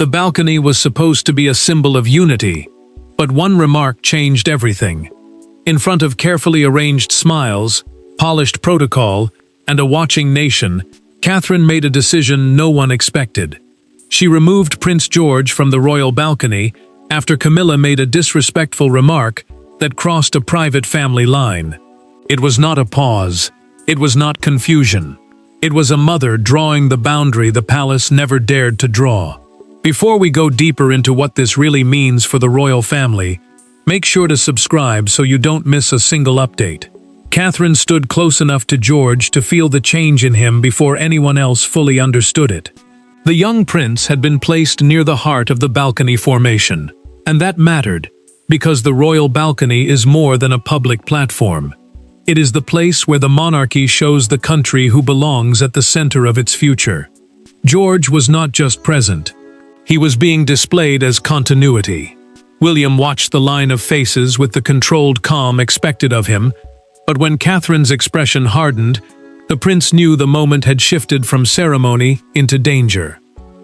The balcony was supposed to be a symbol of unity, but one remark changed everything. In front of carefully arranged smiles, polished protocol, and a watching nation, Catherine made a decision no one expected. She removed Prince George from the royal balcony after Camilla made a disrespectful remark that crossed a private family line. It was not a pause. It was not confusion. It was a mother drawing the boundary the palace never dared to draw. Before we go deeper into what this really means for the royal family, make sure to subscribe so you don't miss a single update. Catherine stood close enough to George to feel the change in him before anyone else fully understood it. The young prince had been placed near the heart of the balcony formation, and that mattered, because the royal balcony is more than a public platform. It is the place where the monarchy shows the country who belongs at the center of its future. George was not just present. He was being displayed as continuity. William watched the line of faces with the controlled calm expected of him, but when Catherine's expression hardened, the prince knew the moment had shifted from ceremony into danger.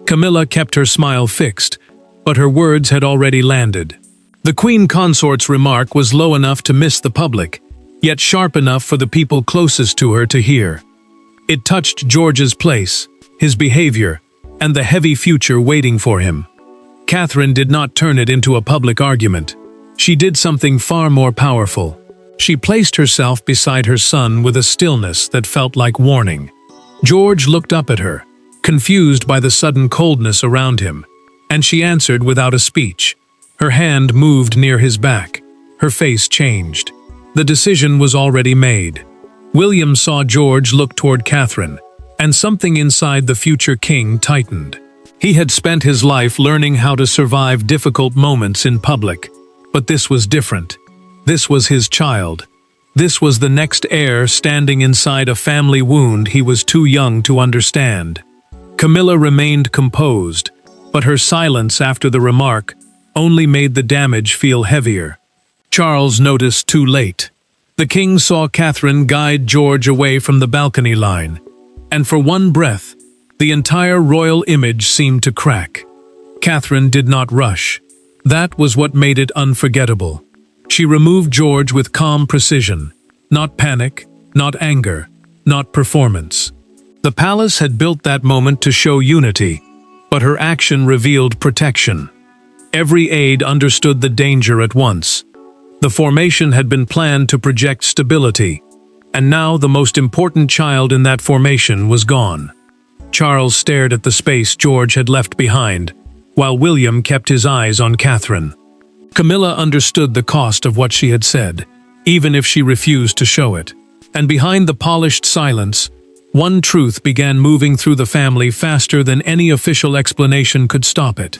Camilla kept her smile fixed, but her words had already landed. The queen consort's remark was low enough to miss the public, yet sharp enough for the people closest to her to hear. It touched George's place, his behavior, and the heavy future waiting for him. Catherine did not turn it into a public argument. She did something far more powerful. She placed herself beside her son with a stillness that felt like warning. George looked up at her, confused by the sudden coldness around him, and she answered without a speech. Her hand moved near his back. Her face changed. The decision was already made. William saw George look toward Catherine, and something inside the future king tightened. He had spent his life learning how to survive difficult moments in public, but this was different. This was his child. This was the next heir standing inside a family wound he was too young to understand. Camilla remained composed, but her silence after the remark only made the damage feel heavier. Charles noticed too late. The king saw Catherine guide George away from the balcony line, and for one breath, the entire royal image seemed to crack. Catherine did not rush. That was what made it unforgettable. She removed George with calm precision, not panic, not anger, not performance. The palace had built that moment to show unity, but her action revealed protection. Every aide understood the danger at once. The formation had been planned to project stability, and now the most important child in that formation was gone. Charles stared at the space George had left behind, while William kept his eyes on Catherine. Camilla understood the cost of what she had said, even if she refused to show it. And behind the polished silence, one truth began moving through the family faster than any official explanation could stop it.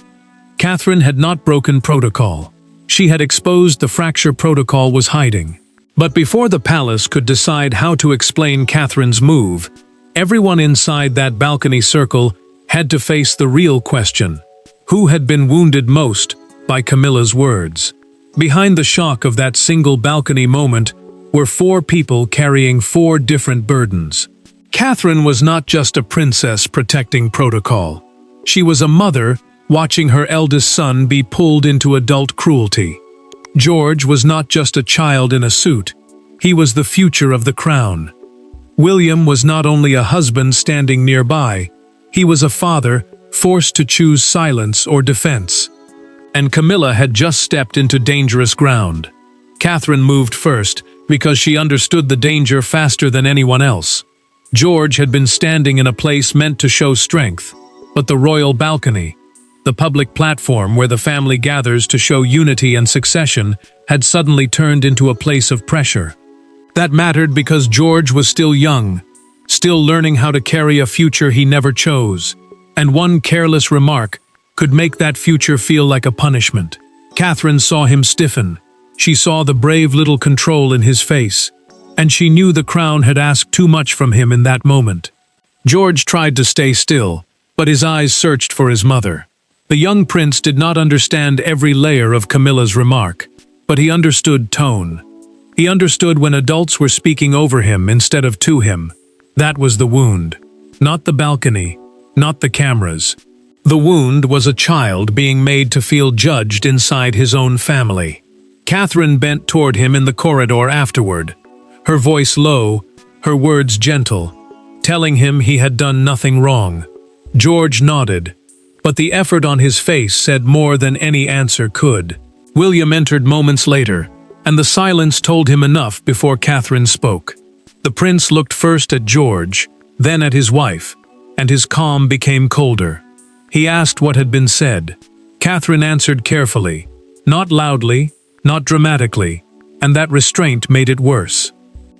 Catherine had not broken protocol. She had exposed the fracture protocol was hiding. But before the palace could decide how to explain Catherine's move, everyone inside that balcony circle had to face the real question: who had been wounded most by Camilla's words? Behind the shock of that single balcony moment were four people carrying four different burdens. Catherine was not just a princess protecting protocol. She was a mother watching her eldest son be pulled into adult cruelty. George was not just a child in a suit. He was the future of the crown. William was not only a husband standing nearby, he was a father forced to choose silence or defense. And Camilla had just stepped into dangerous ground. Catherine moved first because she understood the danger faster than anyone else. George had been standing in a place meant to show strength, but the royal balcony, the public platform where the family gathers to show unity and succession, had suddenly turned into a place of pressure. That mattered because George was still young, still learning how to carry a future he never chose, and one careless remark could make that future feel like a punishment. Catherine saw him stiffen. She saw the brave little control in his face, and she knew the crown had asked too much from him in that moment. George tried to stay still, but his eyes searched for his mother. The young prince did not understand every layer of Camilla's remark, but he understood tone. He understood when adults were speaking over him instead of to him. That was the wound. Not the balcony, not the cameras. The wound was a child being made to feel judged inside his own family. Catherine bent toward him in the corridor afterward, her voice low, her words gentle, telling him he had done nothing wrong. George nodded, but the effort on his face said more than any answer could. William entered moments later, and the silence told him enough before Catherine spoke. The prince looked first at George, then at his wife, and his calm became colder. He asked what had been said. Catherine answered carefully, not loudly, not dramatically, and that restraint made it worse.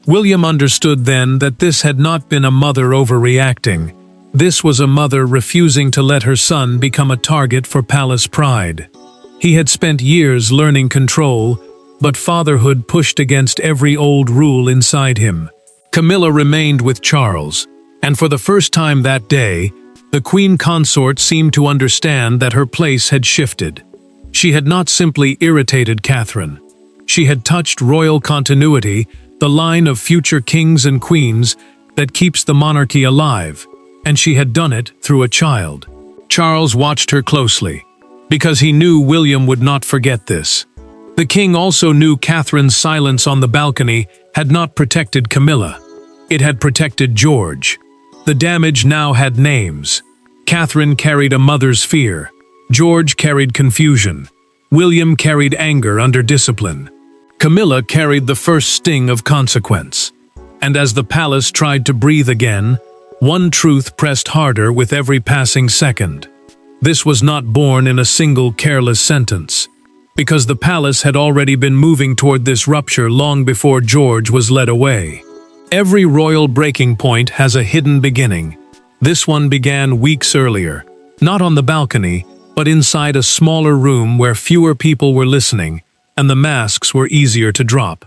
William understood then that this had not been a mother overreacting. This was a mother refusing to let her son become a target for palace pride. He had spent years learning control, but fatherhood pushed against every old rule inside him. Camilla remained with Charles, and for the first time that day, the queen consort seemed to understand that her place had shifted. She had not simply irritated Catherine. She had touched royal continuity, the line of future kings and queens that keeps the monarchy alive, and she had done it through a child. Charles watched her closely, because he knew William would not forget this. The king also knew Catherine's silence on the balcony had not protected Camilla. It had protected George. The damage now had names. Catherine carried a mother's fear. George carried confusion. William carried anger under discipline. Camilla carried the first sting of consequence. And as the palace tried to breathe again, one truth pressed harder with every passing second. This was not born in a single careless sentence, because the palace had already been moving toward this rupture long before George was led away. Every royal breaking point has a hidden beginning. This one began weeks earlier, not on the balcony, but inside a smaller room where fewer people were listening, and the masks were easier to drop.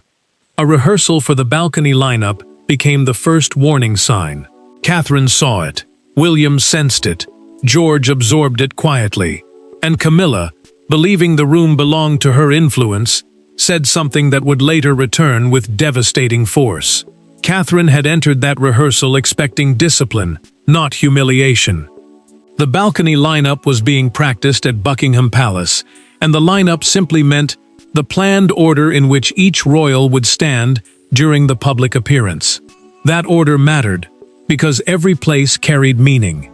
A rehearsal for the balcony lineup became the first warning sign. Catherine saw it, William sensed it, George absorbed it quietly, and Camilla, believing the room belonged to her influence, said something that would later return with devastating force. Catherine had entered that rehearsal expecting discipline, not humiliation. The balcony lineup was being practiced at Buckingham Palace, and the lineup simply meant the planned order in which each royal would stand during the public appearance. That order mattered, because every place carried meaning.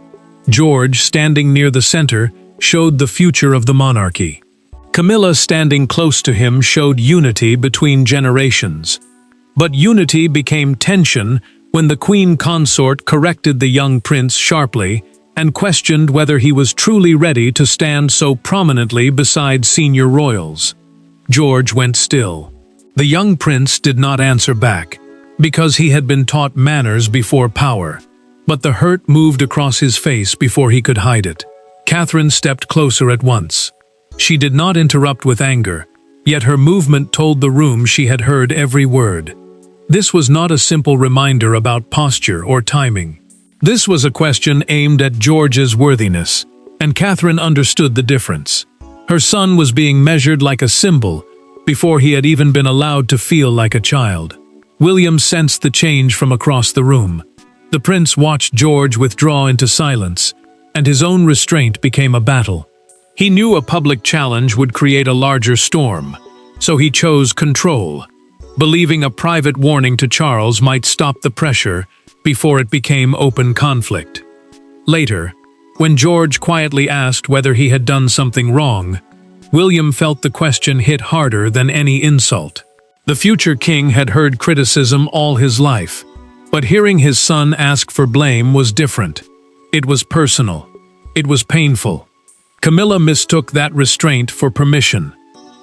George, standing near the center, showed the future of the monarchy. Camilla, standing close to him, showed unity between generations. But unity became tension when the queen consort corrected the young prince sharply and questioned whether he was truly ready to stand so prominently beside senior royals. George went still. The young prince did not answer back, because he had been taught manners before power. But the hurt moved across his face before he could hide it. Catherine stepped closer at once. She did not interrupt with anger, yet her movement told the room she had heard every word. This was not a simple reminder about posture or timing. This was a question aimed at George's worthiness, and Catherine understood the difference. Her son was being measured like a symbol before he had even been allowed to feel like a child. William sensed the change from across the room. The prince watched George withdraw into silence, and his own restraint became a battle. He knew a public challenge would create a larger storm, so he chose control, believing a private warning to Charles might stop the pressure before it became open conflict. Later, when George quietly asked whether he had done something wrong, William felt the question hit harder than any insult. The future king had heard criticism all his life, but hearing his son ask for blame was different. It was personal. It was painful. Camilla mistook that restraint for permission.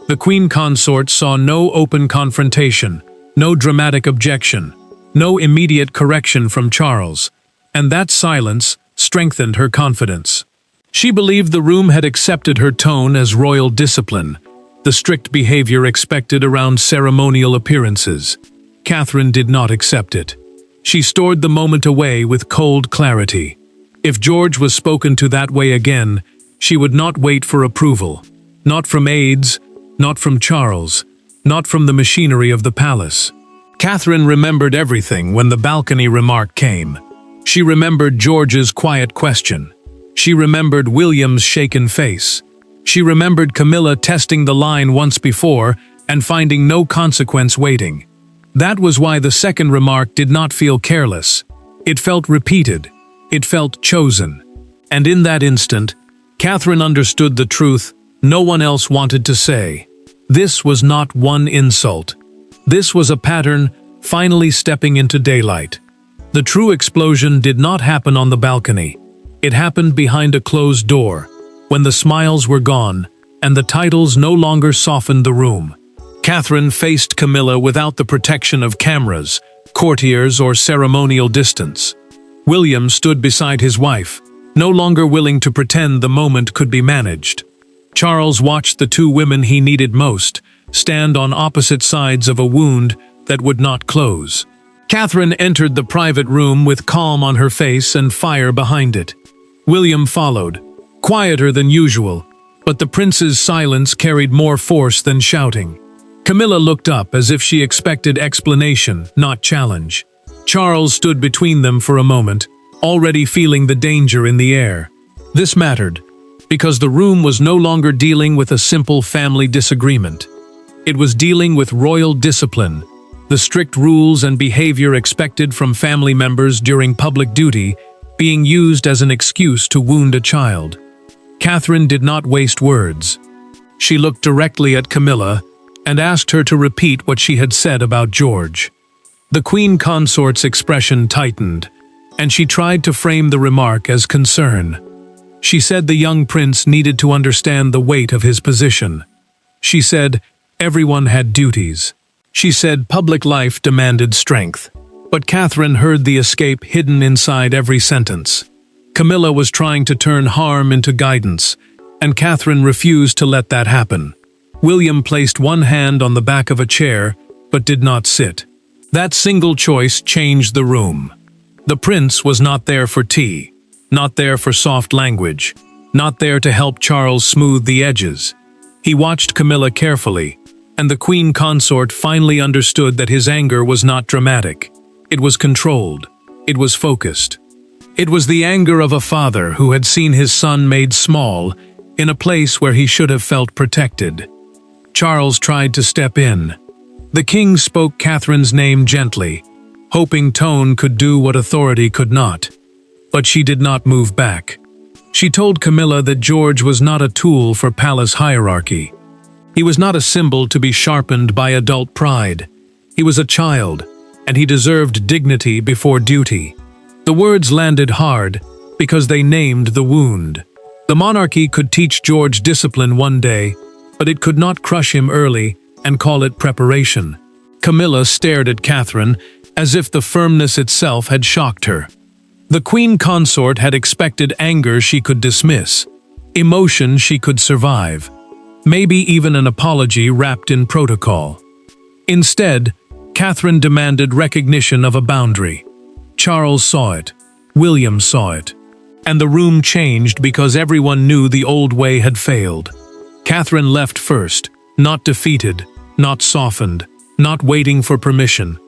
The queen consort saw no open confrontation, no dramatic objection, no immediate correction from Charles, and that silence strengthened her confidence. She believed the room had accepted her tone as royal discipline, the strict behavior expected around ceremonial appearances. Catherine did not accept it. She stored the moment away with cold clarity. If George was spoken to that way again, she would not wait for approval, not from aides, not from Charles, not from the machinery of the palace. Catherine remembered everything when the balcony remark came. She remembered George's quiet question. She remembered William's shaken face. She remembered Camilla testing the line once before and finding no consequence waiting. That was why the second remark did not feel careless. It felt repeated. It felt chosen. And in that instant, Catherine understood the truth no one else wanted to say. This was not one insult. This was a pattern finally stepping into daylight. The true explosion did not happen on the balcony. It happened behind a closed door, when the smiles were gone and the titles no longer softened the room. Catherine faced Camilla without the protection of cameras, courtiers, or ceremonial distance. William stood beside his wife, no longer willing to pretend the moment could be managed. Charles watched the two women he needed most stand on opposite sides of a wound that would not close. Catherine entered the private room with calm on her face and fire behind it. William followed, quieter than usual, but the prince's silence carried more force than shouting. Camilla looked up as if she expected explanation, not challenge. Charles stood between them for a moment, already feeling the danger in the air. This mattered, because the room was no longer dealing with a simple family disagreement. It was dealing with royal discipline, the strict rules and behavior expected from family members during public duty being used as an excuse to wound a child. Catherine did not waste words. She looked directly at Camilla and asked her to repeat what she had said about George. The queen consort's expression tightened, and she tried to frame the remark as concern. She said the young prince needed to understand the weight of his position. She said everyone had duties. She said public life demanded strength. But Catherine heard the escape hidden inside every sentence. Camilla was trying to turn harm into guidance, and Catherine refused to let that happen. William placed one hand on the back of a chair, but did not sit. That single choice changed the room. The prince was not there for tea, not there for soft language, not there to help Charles smooth the edges. He watched Camilla carefully, and the queen consort finally understood that his anger was not dramatic. It was controlled. It was focused. It was the anger of a father who had seen his son made small in a place where he should have felt protected. Charles tried to step in. The king spoke Catherine's name gently, hoping tone could do what authority could not. But she did not move back. She told Camilla that George was not a tool for palace hierarchy. He was not a symbol to be sharpened by adult pride. He was a child, and he deserved dignity before duty. The words landed hard because they named the wound. The monarchy could teach George discipline one day, but it could not crush him early and call it preparation. Camilla stared at Catherine as if the firmness itself had shocked her. The queen consort had expected anger she could dismiss, emotion she could survive, maybe even an apology wrapped in protocol. Instead, Catherine demanded recognition of a boundary. Charles saw it. William saw it. And the room changed because everyone knew the old way had failed. Catherine left first, not defeated, not softened, not waiting for permission.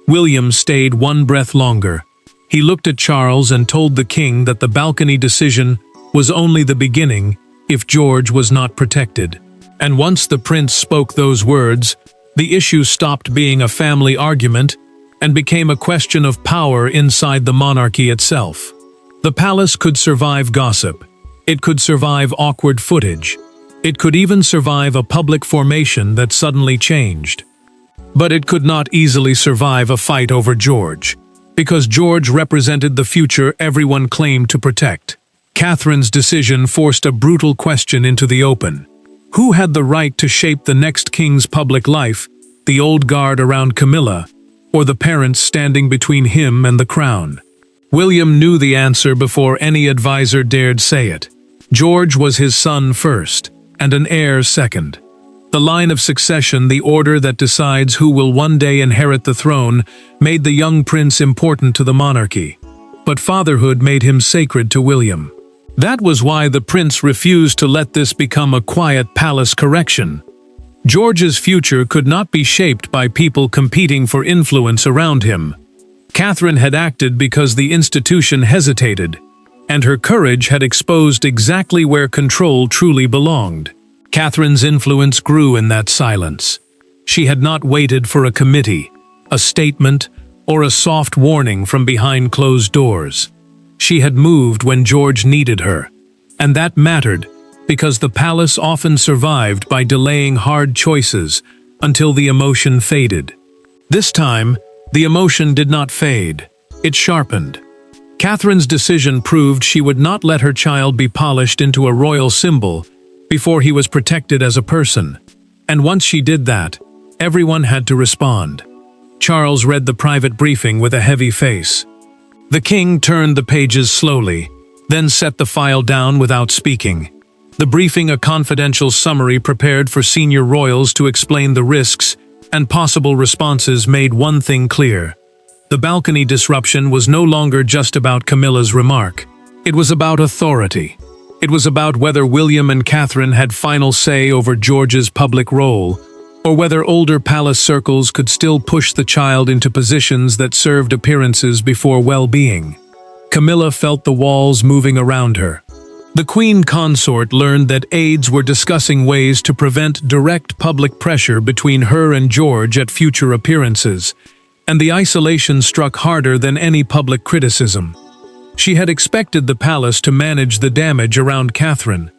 William stayed one breath longer. He looked at Charles and told the king that the balcony decision was only the beginning if George was not protected. And once the prince spoke those words, the issue stopped being a family argument and became a question of power inside the monarchy itself. The palace could survive gossip. It could survive awkward footage. It could even survive a public formation that suddenly changed. But it could not easily survive a fight over George, because George represented the future everyone claimed to protect. Catherine's decision forced a brutal question into the open. Who had the right to shape the next king's public life, the old guard around Camilla, or the parents standing between him and the crown? William knew the answer before any advisor dared say it. George was his son first, and an heir second. The line of succession, the order that decides who will one day inherit the throne, made the young prince important to the monarchy. But fatherhood made him sacred to William. That was why the prince refused to let this become a quiet palace correction. George's future could not be shaped by people competing for influence around him. Catherine had acted because the institution hesitated. and her courage had exposed exactly where control truly belonged. Catherine's influence grew in that silence. She had not waited for a committee, a statement, or a soft warning from behind closed doors. She had moved when George needed her, and that mattered because the palace often survived by delaying hard choices until the emotion faded. This time, the emotion did not fade. It sharpened. Catherine's decision proved she would not let her child be polished into a royal symbol before he was protected as a person. And once she did that, everyone had to respond. Charles read the private briefing with a heavy face. The king turned the pages slowly, then set the file down without speaking. The briefing, a confidential summary prepared for senior royals to explain the risks and possible responses, made one thing clear. The balcony disruption was no longer just about Camilla's remark. It was about authority. It was about whether William and Catherine had final say over George's public role, or whether older palace circles could still push the child into positions that served appearances before well-being. Camilla felt the walls moving around her. The queen consort learned that aides were discussing ways to prevent direct public pressure between her and George at future appearances, and the isolation struck harder than any public criticism. She had expected the palace to manage the damage around Catherine.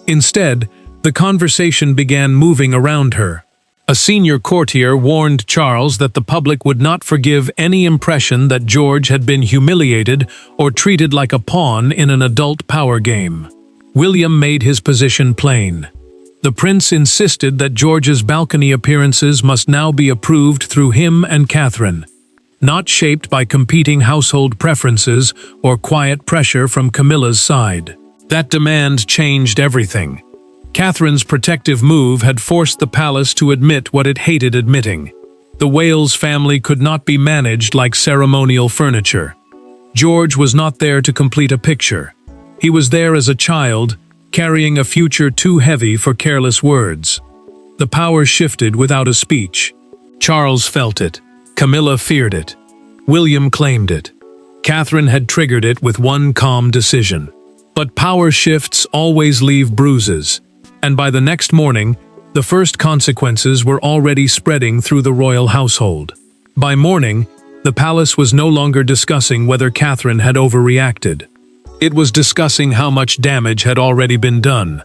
Instead, the conversation began moving around her. A senior courtier warned Charles that the public would not forgive any impression that George had been humiliated or treated like a pawn in an adult power game. William made his position plain. The prince insisted that George's balcony appearances must now be approved through him and Catherine, not shaped by competing household preferences or quiet pressure from Camilla's side. That demand changed everything. Catherine's protective move had forced the palace to admit what it hated admitting. The Wales family could not be managed like ceremonial furniture. George was not there to complete a picture. He was there as a child, carrying a future too heavy for careless words. The power shifted without a speech. Charles felt it. Camilla feared it. William claimed it. Catherine had triggered it with one calm decision. But power shifts always leave bruises, and by the next morning, the first consequences were already spreading through the royal household. By morning, the palace was no longer discussing whether Catherine had overreacted. It was discussing how much damage had already been done.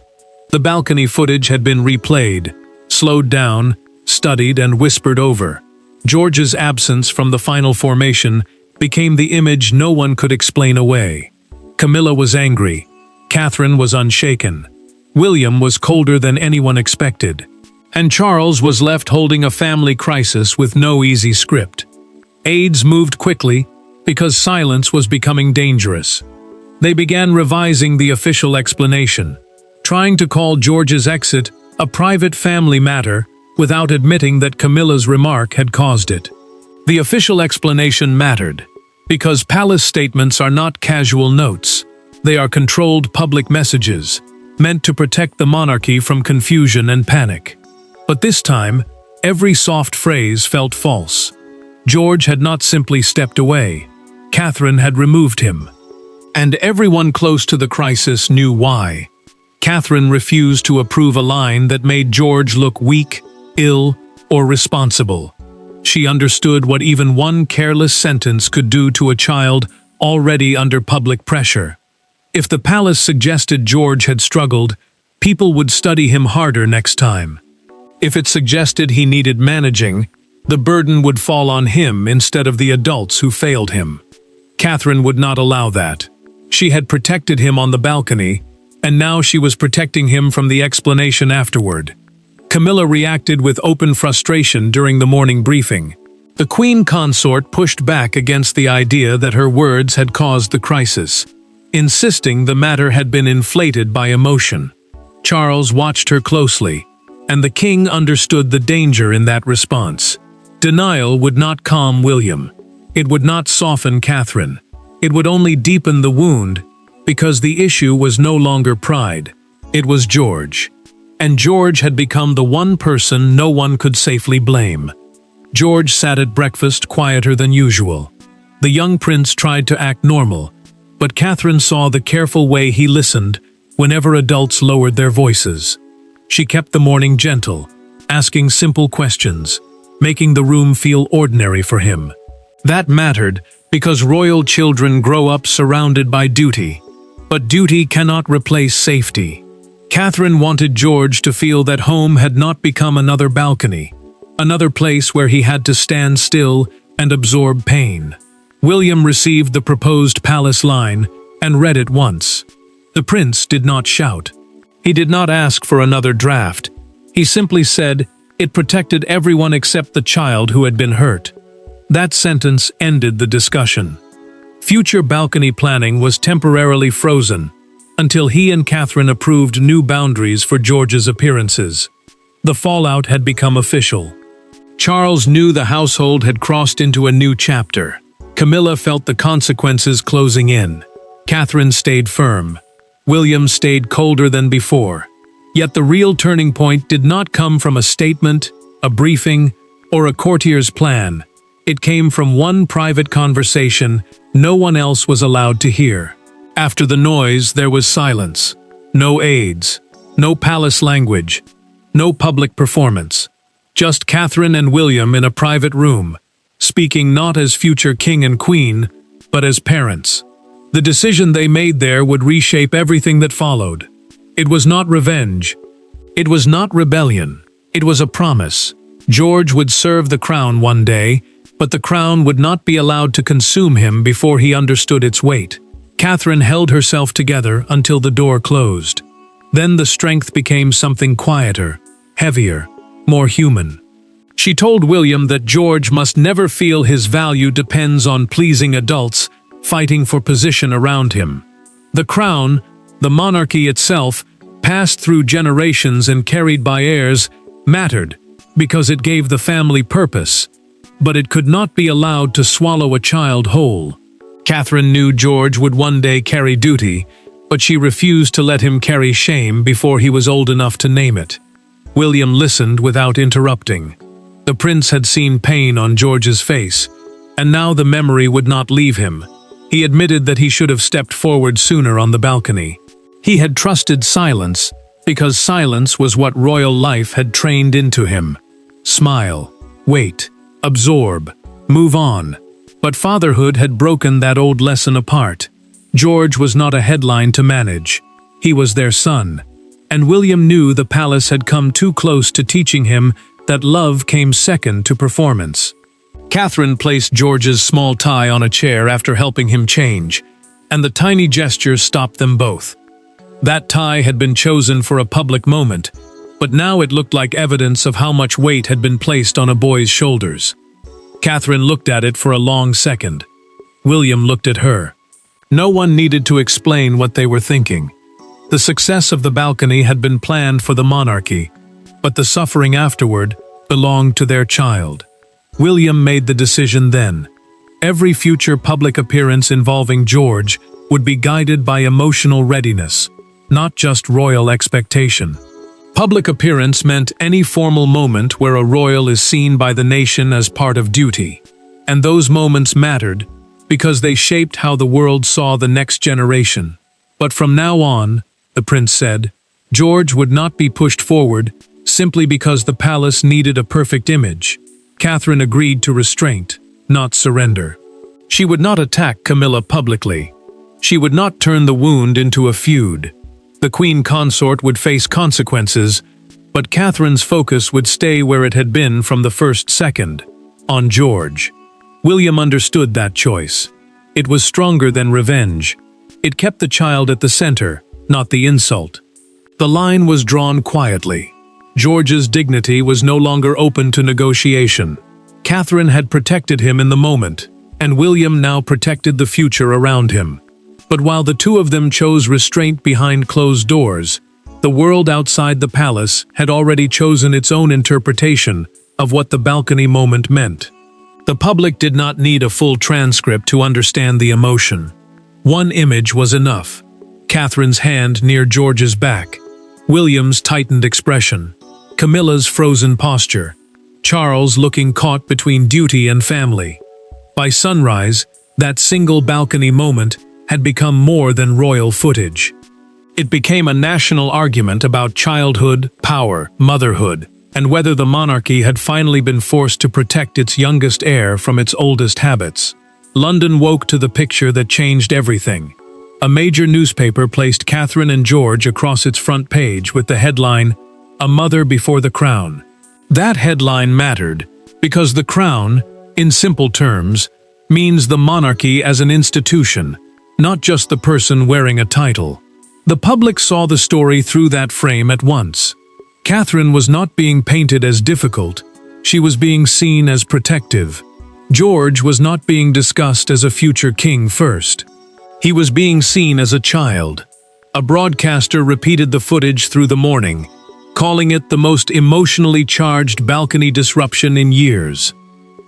The balcony footage had been replayed, slowed down, studied, and whispered over. George's absence from the final formation became the image no one could explain away. Camilla was angry. Catherine was unshaken. William was colder than anyone expected. And Charles was left holding a family crisis with no easy script. Aides moved quickly because silence was becoming dangerous. They began revising the official explanation, trying to call George's exit a private family matter without admitting that Camilla's remark had caused it. The official explanation mattered, because palace statements are not casual notes. They are controlled public messages, meant to protect the monarchy from confusion and panic. But this time, every soft phrase felt false. George had not simply stepped away. Catherine had removed him. And everyone close to the crisis knew why. Catherine refused to approve a line that made George look weak, ill, or responsible. She understood what even one careless sentence could do to a child already under public pressure. If the palace suggested George had struggled, people would study him harder next time. If it suggested he needed managing, the burden would fall on him instead of the adults who failed him. Catherine would not allow that. She had protected him on the balcony, and now she was protecting him from the explanation afterward. Camilla reacted with open frustration during the morning briefing. The queen consort pushed back against the idea that her words had caused the crisis, insisting the matter had been inflated by emotion. Charles watched her closely, and the king understood the danger in that response. Denial would not calm William. It would not soften Catherine. It would only deepen the wound, because the issue was no longer pride. It was George. And George had become the one person no one could safely blame. George sat at breakfast quieter than usual. The young prince tried to act normal, but Catherine saw the careful way he listened whenever adults lowered their voices. She kept the morning gentle, asking simple questions, making the room feel ordinary for him. That mattered because royal children grow up surrounded by duty. But duty cannot replace safety. Catherine wanted George to feel that home had not become another balcony, another place where he had to stand still and absorb pain. William received the proposed palace line and read it once. The prince did not shout. He did not ask for another draft. He simply said it protected everyone except the child who had been hurt. That sentence ended the discussion. Future balcony planning was temporarily frozen until he and Catherine approved new boundaries for George's appearances. The fallout had become official. Charles knew the household had crossed into a new chapter. Camilla felt the consequences closing in. Catherine stayed firm. William stayed colder than before. Yet the real turning point did not come from a statement, a briefing, or a courtier's plan. It came from one private conversation no one else was allowed to hear. After the noise, there was silence. No aides, no palace language, no public performance. Just Catherine and William in a private room, speaking not as future king and queen, but as parents. The decision they made there would reshape everything that followed. It was not revenge. It was not rebellion. It was a promise. George would serve the crown one day, but the crown would not be allowed to consume him before he understood its weight. Catherine held herself together until the door closed. Then the strength became something quieter, heavier, more human. She told William that George must never feel his value depends on pleasing adults fighting for position around him. The crown, the monarchy itself, passed through generations and carried by heirs, mattered because it gave the family purpose, but it could not be allowed to swallow a child whole. Catherine knew George would one day carry duty, but she refused to let him carry shame before he was old enough to name it. William listened without interrupting. The prince had seen pain on George's face, and now the memory would not leave him. He admitted that he should have stepped forward sooner on the balcony. He had trusted silence, because silence was what royal life had trained into him. Smile, wait, absorb, move on. But fatherhood had broken that old lesson apart. George was not a headline to manage. He was their son. And William knew the palace had come too close to teaching him that love came second to performance. Catherine placed George's small tie on a chair after helping him change, and the tiny gesture stopped them both. That tie had been chosen for a public moment, but now it looked like evidence of how much weight had been placed on a boy's shoulders. Catherine looked at it for a long second. William looked at her. No one needed to explain what they were thinking. The success of the balcony had been planned for the monarchy, but the suffering afterward belonged to their child. William made the decision then. Every future public appearance involving George would be guided by emotional readiness, not just royal expectation. Public appearance meant any formal moment where a royal is seen by the nation as part of duty. And those moments mattered because they shaped how the world saw the next generation. But from now on, the prince said, George would not be pushed forward simply because the palace needed a perfect image. Catherine agreed to restraint, not surrender. She would not attack Camilla publicly. She would not turn the wound into a feud. The queen consort would face consequences, but Catherine's focus would stay where it had been from the first second, on George. William understood that choice. It was stronger than revenge. It kept the child at the center, not the insult. The line was drawn quietly. George's dignity was no longer open to negotiation. Catherine had protected him in the moment, and William now protected the future around him. But while the two of them chose restraint behind closed doors, the world outside the palace had already chosen its own interpretation of what the balcony moment meant. The public did not need a full transcript to understand the emotion. One image was enough. Catherine's hand near George's back, William's tightened expression, Camilla's frozen posture, Charles looking caught between duty and family. By sunrise, that single balcony moment had become more than royal footage. It became a national argument about childhood, power, motherhood, and whether the monarchy had finally been forced to protect its youngest heir from its oldest habits. London woke to the picture that changed everything. A major newspaper placed Catherine and George across its front page with the headline, "A Mother Before the Crown." That headline mattered because the crown, in simple terms, means the monarchy as an institution, not just the person wearing a title. The public saw the story through that frame at once. Catherine was not being painted as difficult, she was being seen as protective. George was not being discussed as a future king first. He was being seen as a child. A broadcaster repeated the footage through the morning, calling it the most emotionally charged balcony disruption in years.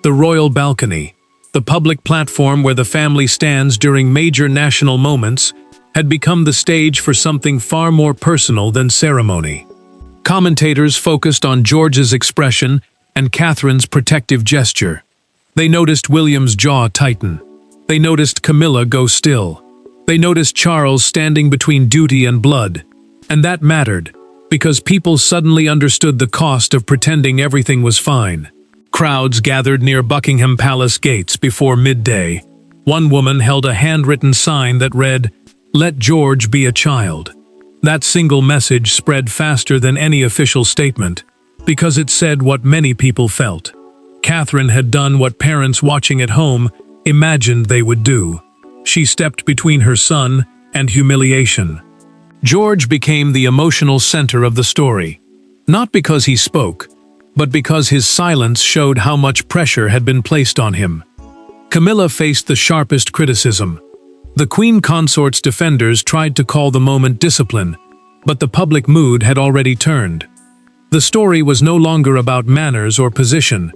The royal balcony, the public platform where the family stands during major national moments, had become the stage for something far more personal than ceremony. Commentators focused on George's expression and Catherine's protective gesture. They noticed William's jaw tighten. They noticed Camilla go still. They noticed Charles standing between duty and blood. And that mattered, because people suddenly understood the cost of pretending everything was fine. Crowds gathered near Buckingham Palace gates before midday. One woman held a handwritten sign that read, "Let George be a child." That single message spread faster than any official statement, because it said what many people felt. Catherine had done what parents watching at home imagined they would do. She stepped between her son and humiliation. George became the emotional center of the story, not because he spoke, but because his silence showed how much pressure had been placed on him. Camilla faced the sharpest criticism. The Queen Consort's defenders tried to call the moment discipline, but the public mood had already turned. The story was no longer about manners or position.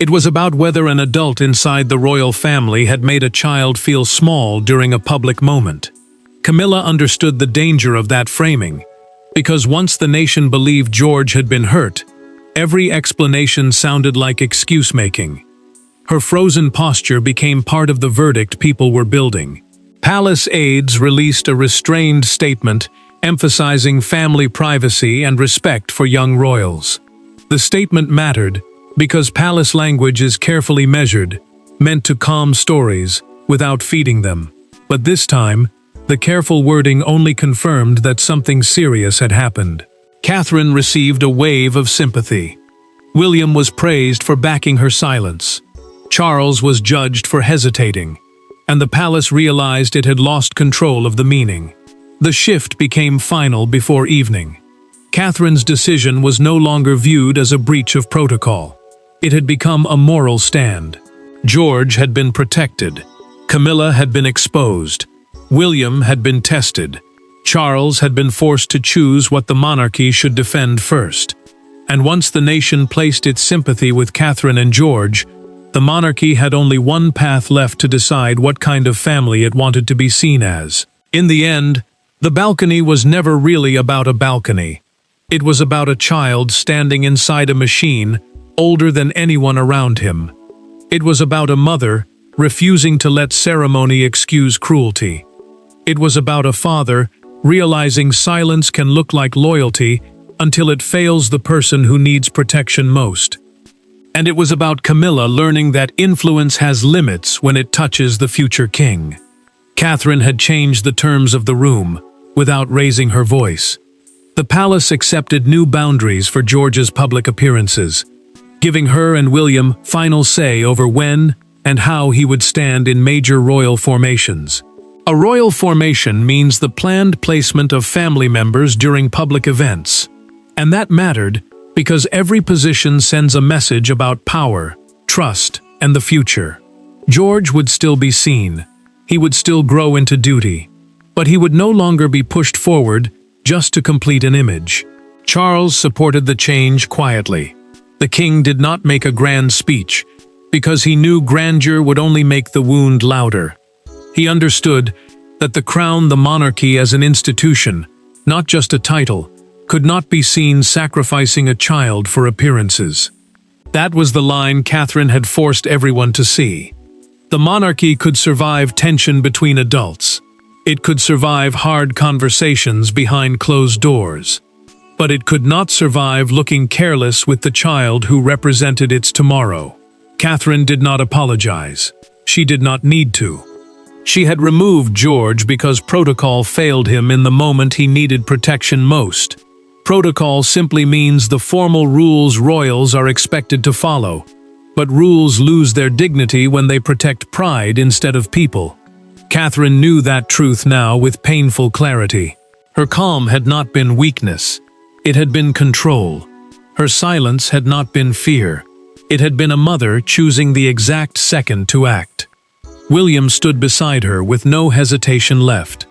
It was about whether an adult inside the royal family had made a child feel small during a public moment. Camilla understood the danger of that framing, because once the nation believed George had been hurt, every explanation sounded like excuse-making. Her frozen posture became part of the verdict people were building. Palace aides released a restrained statement emphasizing family privacy and respect for young royals. The statement mattered because palace language is carefully measured, meant to calm stories without feeding them. But this time, the careful wording only confirmed that something serious had happened. Catherine received a wave of sympathy. William was praised for backing her silence. Charles was judged for hesitating, and the palace realized it had lost control of the meaning. The shift became final before evening. Catherine's decision was no longer viewed as a breach of protocol. It had become a moral stand. George had been protected. Camilla had been exposed. William had been tested. Charles had been forced to choose what the monarchy should defend first. And once the nation placed its sympathy with Catherine and George, the monarchy had only one path left to decide what kind of family it wanted to be seen as. In the end, the balcony was never really about a balcony. It was about a child standing inside a machine older than anyone around him. It was about a mother refusing to let ceremony excuse cruelty. It was about a father realizing silence can look like loyalty until it fails the person who needs protection most. And it was about Camilla learning that influence has limits when it touches the future king. Catherine had changed the terms of the room without raising her voice. The palace accepted new boundaries for George's public appearances, giving her and William final say over when and how he would stand in major royal formations. A royal formation means the planned placement of family members during public events. And that mattered because every position sends a message about power, trust, and the future. George would still be seen. He would still grow into duty. But he would no longer be pushed forward just to complete an image. Charles supported the change quietly. The king did not make a grand speech, because he knew grandeur would only make the wound louder. He understood that the crown, the monarchy as an institution, not just a title, could not be seen sacrificing a child for appearances. That was the line Catherine had forced everyone to see. The monarchy could survive tension between adults, It could survive hard conversations behind closed doors. But it could not survive looking careless with the child who represented its tomorrow. Catherine did not apologize. She did not need to. She had removed George because protocol failed him in the moment he needed protection most. Protocol simply means the formal rules royals are expected to follow. But rules lose their dignity when they protect pride instead of people. Catherine knew that truth now with painful clarity. Her calm had not been weakness. It had been control. Her silence had not been fear. It had been a mother choosing the exact second to act. William stood beside her with no hesitation left.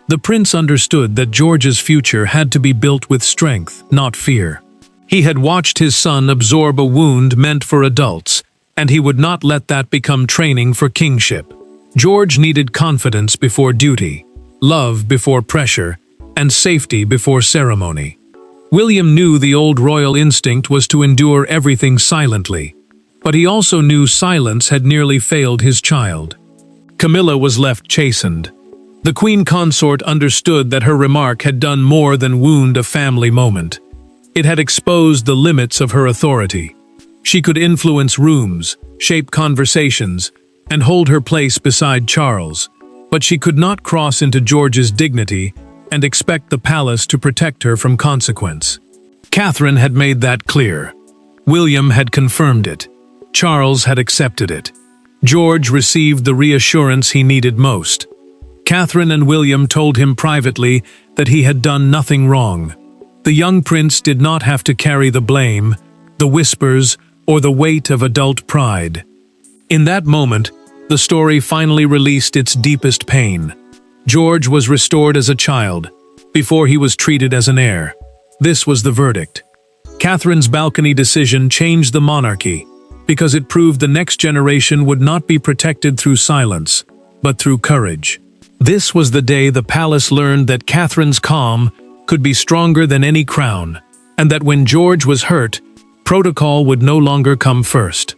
The prince understood that George's future had to be built with strength, not fear. He had watched his son absorb a wound meant for adults, and he would not let that become training for kingship. George needed confidence before duty, love before pressure, and safety before ceremony. William knew the old royal instinct was to endure everything silently, but he also knew silence had nearly failed his child. Camilla was left chastened. The queen consort understood that her remark had done more than wound a family moment. It had exposed the limits of her authority. She could influence rooms, shape conversations, and hold her place beside Charles, but she could not cross into George's dignity and expect the palace to protect her from consequence. Catherine had made that clear. William had confirmed it. Charles had accepted it. George received the reassurance he needed most. Catherine and William told him privately that he had done nothing wrong. The young prince did not have to carry the blame, the whispers, or the weight of adult pride. In that moment, the story finally released its deepest pain. George was restored as a child, before he was treated as an heir. This was the verdict. Catherine's balcony decision changed the monarchy, because it proved the next generation would not be protected through silence, but through courage. This was the day the palace learned that Catherine's calm could be stronger than any crown, and that when George was hurt, protocol would no longer come first.